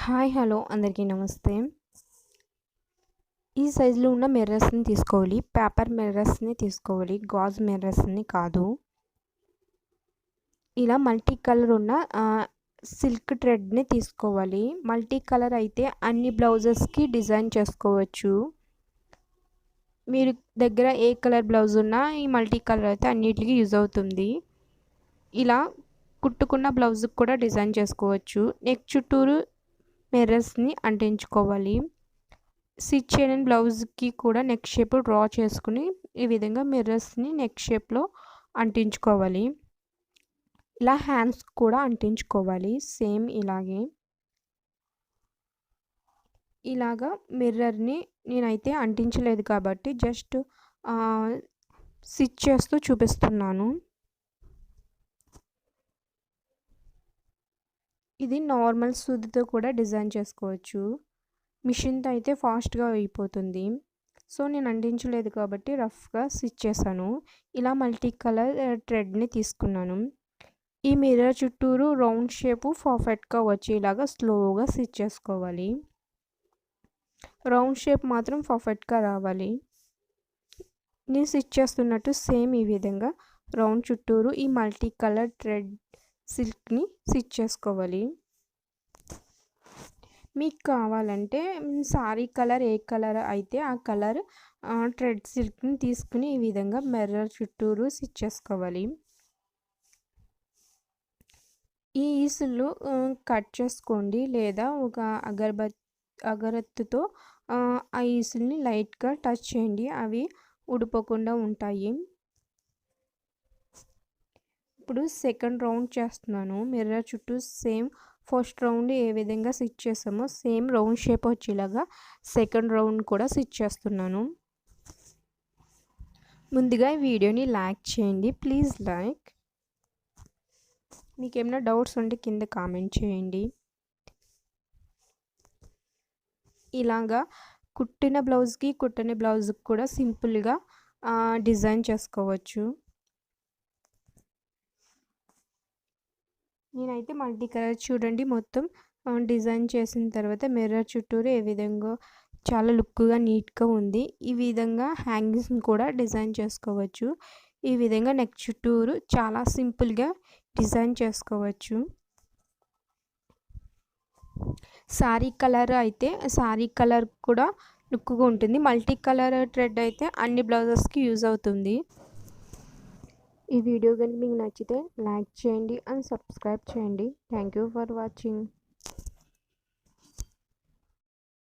Hi hello అందరికీ నమస్తే. ఈ సైజులో ఉన్న మిర్రర్స్ని తీసుకోవాలి. పేపర్ మిర్రర్స్ని తీసుకోవాలి, గాజ్ మిర్రర్స్ని కాదు. ఇలా మల్టీ కలర్ ఉన్న సిల్క్ థ్రెడ్ని తీసుకోవాలి. మల్టీ కలర్ అయితే అన్ని బ్లౌజెస్కి డిజైన్ చేసుకోవచ్చు. మీరు దగ్గర ఏ కలర్ బ్లౌజ్ ఉన్నా ఈ మల్టీ కలర్ అయితే అన్నిటికీ యూజ్ అవుతుంది. ఇలా కుట్టుకున్న బ్లౌజ్కి కూడా డిజైన్ చేసుకోవచ్చు. నెక్ చుట్టూరు మిర్రర్స్ని అంటించుకోవాలి. స్టిచ్ చేయని బ్లౌజ్కి కూడా నెక్ షేప్ డ్రా చేసుకుని ఈ విధంగా మిర్రర్స్ని నెక్ షేప్లో అంటించుకోవాలి. ఇలా హ్యాండ్స్ కూడా అంటించుకోవాలి సేమ్ ఇలాగే. ఇలాగా మిర్రర్ని నేనైతే అంటించలేదు కాబట్టి జస్ట్ స్టిచ్ చేస్తూ చూపిస్తున్నాను. ఇది నార్మల్ సూదితో కూడా డిజైన్ చేసుకోవచ్చు. మిషన్తో అయితే ఫాస్ట్గా అయిపోతుంది. సో నేను అంటించలేదు కాబట్టి రఫ్గా స్టిచ్ చేశాను. ఇలా మల్టీ కలర్ థ్రెడ్ని తీసుకున్నాను. ఈ మిర్రర్ చుట్టూరు రౌండ్ షేపు పర్ఫెక్ట్గా వచ్చేలాగా స్లోగా స్టిచ్ చేసుకోవాలి. రౌండ్ షేప్ మాత్రం పర్ఫెక్ట్గా రావాలి. నేను స్టిచ్ చేస్తున్నట్టు సేమ్ ఈ విధంగా రౌండ్ చుట్టూరు ఈ మల్టీ కలర్ థ్రెడ్ సిల్క్ని స్టిచ్ చేసుకోవాలి. మీకు కావాలంటే సారీ కలర్ ఏ కలర్ అయితే ఆ కలర్ థ్రెడ్ సిల్క్ని తీసుకుని ఈ విధంగా మిర్రర్ చుట్టూరు స్టిచ్ చేసుకోవాలి. ఈ ఈసులు కట్ చేసుకోండి, లేదా ఒక అగరత్తుతో ఆ ఈసుల్ని లైట్గా టచ్ చేయండి, అవి ఊడిపోకుండా ఉంటాయి. ఇప్పుడు సెకండ్ రౌండ్ చేస్తున్నాను. మిర్రర్ చుట్టూ సేమ్ ఫస్ట్ రౌండ్ ఏ విధంగా స్టిచ్ చేసామో సేమ్ రౌండ్ షేప్ వచ్చేలాగా సెకండ్ రౌండ్ కూడా స్టిచ్ చేస్తున్నాను. ముందుగా ఈ వీడియోని లైక్ చేయండి, ప్లీజ్ లైక్. మీకు ఏమైనా డౌట్స్ ఉంటే కింద కామెంట్ చేయండి. ఇలాగా కుట్టిన బ్లౌజ్కి కుట్టని బ్లౌజ్కి కూడా సింపుల్గా డిజైన్ చేసుకోవచ్చు. నేనైతే మల్టీ కలర్ చూడండి మొత్తం డిజైన్ చేసిన తర్వాత మిర్రర్ చుట్టూరు ఏ విధంగా చాలా లుక్గా నీట్గా ఉంది. ఈ విధంగా హ్యాంగింగ్స్ని కూడా డిజైన్ చేసుకోవచ్చు. ఈ విధంగా నెక్ చుట్టూరు చాలా సింపుల్గా డిజైన్ చేసుకోవచ్చు. సారీ కలర్ అయితే సారీ కలర్ కూడా లుక్గా ఉంటుంది. మల్టీ కలర్ థ్రెడ్ అయితే అన్ని బ్లౌజెస్కి యూజ్ అవుతుంది. ఈ వీడియో కనుక మీకు నచ్చితే లైక్ చేయండి అండ్ సబ్స్క్రైబ్ చేయండి. Thank you for watching.